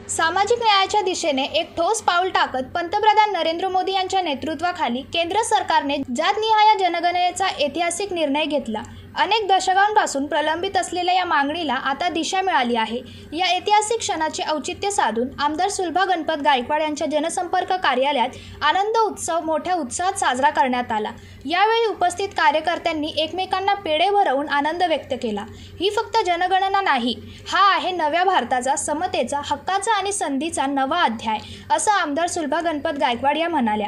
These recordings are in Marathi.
सामाजिक न्यायाच्या दिशेने एक ठोस पाऊल टाकत पंतप्रधान नरेंद्र मोदी यांच्या नेतृत्वाखाली केंद्र सरकारने जातनिहाय जनगणनेचा ऐतिहासिक निर्णय घेतला। अनेक दशकांपासून प्रलंबित असलेल्या या मागणीला आता दिशा मिळाली आहे। या ऐतिहासिक क्षणाचे औचित्य साधून आमदार सुलभा गणपत गायकवाड यांच्या जनसंपर्क कार्यालयात आनंद उत्सव मोठ्या उत्साहात साजरा करण्यात आला। यावेळी उपस्थित कार्यकर्त्यांनी एकमेकांना पेढे भरवून आनंद व्यक्त केला। ही फक्त जनगणना नाही, हा आहे नव्या भारताचा, समतेचा, हक्काचा आणि संधीचा नवा अध्याय, असं आमदार सुलभा गणपत गायकवाड या म्हणाल्या।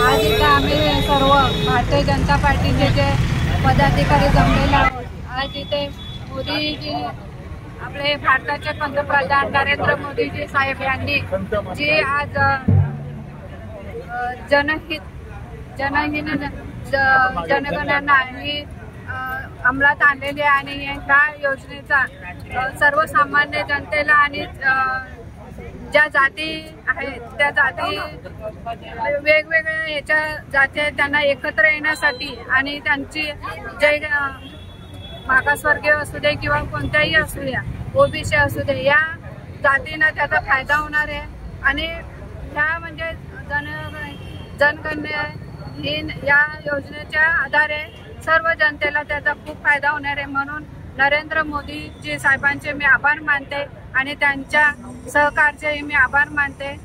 आज इथं आम्ही सर्व भारतीय जनता पार्टीचे जे पदाधिकारी जमलेले आहोत। आज इथे मोदीजी, आपले भारताचे पंतप्रधान नरेंद्र मोदीजी साहेब यांनी जी आज जनगणना ही अंमलात आणलेली आहे आणि या योजनेचा सर्वसामान्य जनतेला आणि ज्या जाती आहेत त्या जाती वेगवेगळ्या ह्याच्या जाती आहेत त्यांना एकत्र येण्यासाठी आणि त्यांची जे मागासवर्गीय असू दे किंवा कोणत्याही असू द्या, ओबीसी असू दे, या जातींना त्याचा फायदा होणार आहे। आणि ह्या म्हणजे जनगणना ही या योजनेच्या आधारे सर्व जनतेला त्याचा खूप फायदा होणार आहे। म्हणून नरेंद्र मोदीजी साहेबांचे मी आभार मानते आणि त्यांच्या सहकार्याचे मी आभार मानते।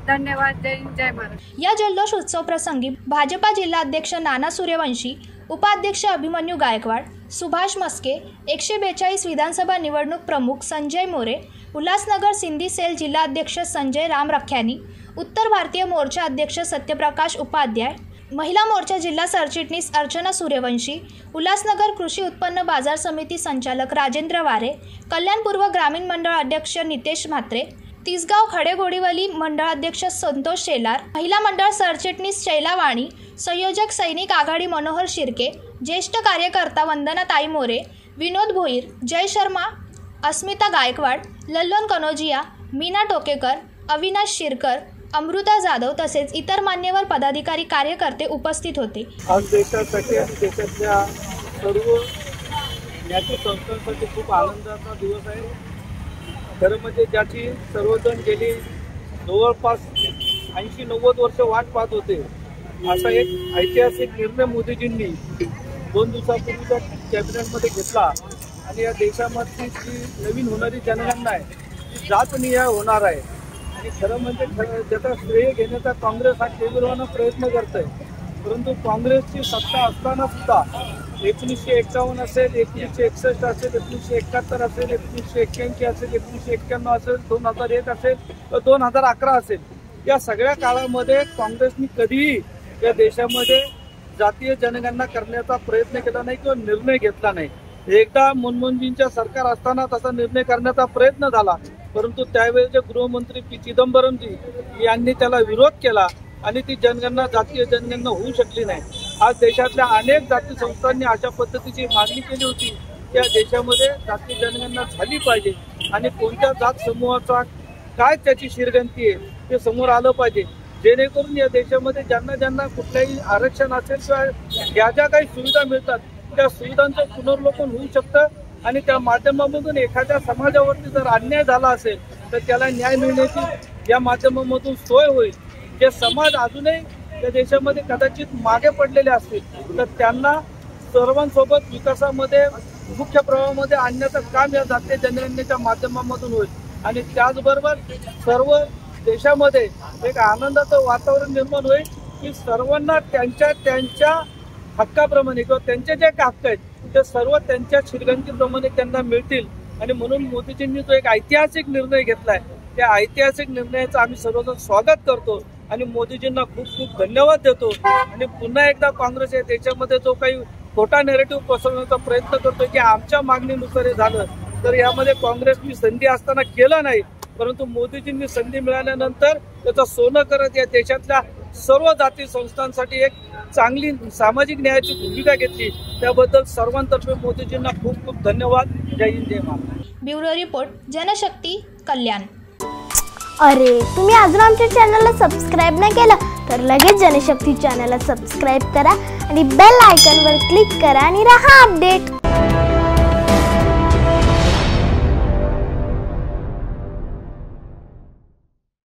धन्यवाद। जय हिंद, जय महाराष्ट्र। या जल्लोष उत्सव प्रसंगी भाजपा जिल्हाध्यक्ष नाना सूर्यवंशी, उपाध्यक्ष अभिमन्यू गायकवाड, सुभाष मस्के, 142 विधानसभा निवडणूक प्रमुख संजय मोरे, उल्हासनगर सिंधी सेल जिल्हाध्यक्ष संजय राम रख्यानी, उत्तर भारतीय मोर्चा अध्यक्ष सत्यप्रकाश उपाध्याय, महिला मोर्चा जिल्हा सरचिटणीस अर्चना सूर्यवंशी, उल्हासनगर कृषी उत्पन्न बाजार समिती संचालक राजेंद्र वारे, कल्याण पूर्व ग्रामीण मंडळ अध्यक्ष नितेश म्हात्रे, तिसगाव खडेगोडीवली मंडळ अध्यक्ष संतोष शेलार, महिला मंडळ सरचिटणीस शैला वाणी, संयोजक सैनिक आघाडी मनोहर शिर्के, ज्येष्ठ कार्यकर्ता वंदना ताई मोरे, विनोद भोईर, जय शर्मा, अस्मिता गायकवाड, लल्लोन कनोजिया, मीना टोकेकर, अविनाश शिरकर, अमृता जाधव तसेच इतर मान्यवर पदाधिकारी कार्यकर्ते उपस्थित होते। आज देशासाठी आणि देशातल्या सर्व न्याय संस्थांसाठी खूप आनंदाचा दिवस आहे। खरं म्हणजे ज्याची सर्वजण गेली जवळपास 80-90 वर्ष वाट पाहत होते, असा एक ऐतिहासिक निर्णय मोदीजींनी 2 दिवसापूर्वीच्या कॅबिनेटमध्ये घेतला आणि या देशामधली जी नवीन होणारी जनगणना आहे ती जातनिहाय होणार आहे। आणि खरं म्हणजे त्याचा श्रेय घेण्याचा काँग्रेस हा केंद्रानं प्रयत्न करत आहे, परंतु काँग्रेसची सत्ता असताना सुद्धा 1951 असेल, 1961 असेल, 1971 असेल, 1981 असेल, 1991 असेल, 2001 असेल, 2011 असेल, या सगळ्या काळामध्ये काँग्रेसनी कधीही या देशामध्ये जातीय जनगणना करण्याचा प्रयत्न केला नाही किंवा निर्णय घेतला नाही। एकदा मनमोहनजींच्या सरकार असताना तसा निर्णय करण्याचा प्रयत्न झाला, परंतु त्यावेळेचे गृहमंत्री पी चिदंबरमजी यांनी त्याला विरोध केला आणि ती जनगणना जातीय जनगणना होऊ शकली नाही। आज देशातल्या अनेक जाती संस्थांनी अशा पद्धतीची मागणी केली होती की या देशामध्ये जातीय जनगणना झाली पाहिजे आणि कोणत्या जात समूहाचा काय त्याची शिरगंती आहे ते समोर आलं पाहिजे, जेणेकरून या देशामध्ये ज्यांना ज्यांना कुठल्याही आरक्षण असेल किंवा ज्या काही सुविधा मिळतात त्या सुविधांचं पुनर्लोकन होऊ शकतं आणि त्या माध्यमामधून एखाद्या समाजावरती जर अन्याय झाला असेल तर त्याला न्याय मिळण्याची या माध्यमामधून सोय होईल। जे समाज अजूनही या देशामध्ये कदाचित मागे पडलेले असतील तर त्यांना सर्वांसोबत विकासामध्ये मुख्य प्रवाहामध्ये आणण्याचं काम या जातीय जनगणनेच्या माध्यमामधून होईल आणि त्याचबरोबर सर्व देशामध्ये एक आनंदाचं वातावरण निर्माण होईल की सर्वांना त्यांच्या हक्काप्रमाणे किंवा त्यांचे जे हक्क आहेत ते सर्व त्यांच्या शिरगंतीप्रमाणे त्यांना मिळतील। आणि म्हणून मोदीजींनी जो एक ऐतिहासिक निर्णय घेतलाय त्या ऐतिहासिक निर्णयाचं आम्ही सर्वजण स्वागत करतो आणि मोदीजींना खूप खूप धन्यवाद देतो। आणि पुन्हा एकदा काँग्रेस या देशामध्ये जो काही खोटा नेरेटिव्ह पसरवण्याचा प्रयत्न करतोय की आमच्या मागणीनुसार हे झालं, तर यामध्ये काँग्रेसनी संधी असताना केलं नाही, परंतु मोदीजींनी संधी मिळाल्यानंतर त्याचं सोनं करत या देशातल्या सर्व जाती संस्थांसाठी एक चांगली सामाजिक न्यायाची भूमिका घेतली, त्याबद्दल सर्वांतर्फे मोदीजींना खूप खूप धन्यवाद। जय हिंद, जय महाराष्ट्र। ब्युरो रिपोर्ट, जनशक्ती, कल्याण। अरे तुम्ही अजून आमच्या चॅनलला सबस्क्राइब नाही केलं तर लगेच जनशक्ती चॅनलला सबस्क्राईब करा आणि बेल आयकॉनवर क्लिक करा आणि रहा अपडेट.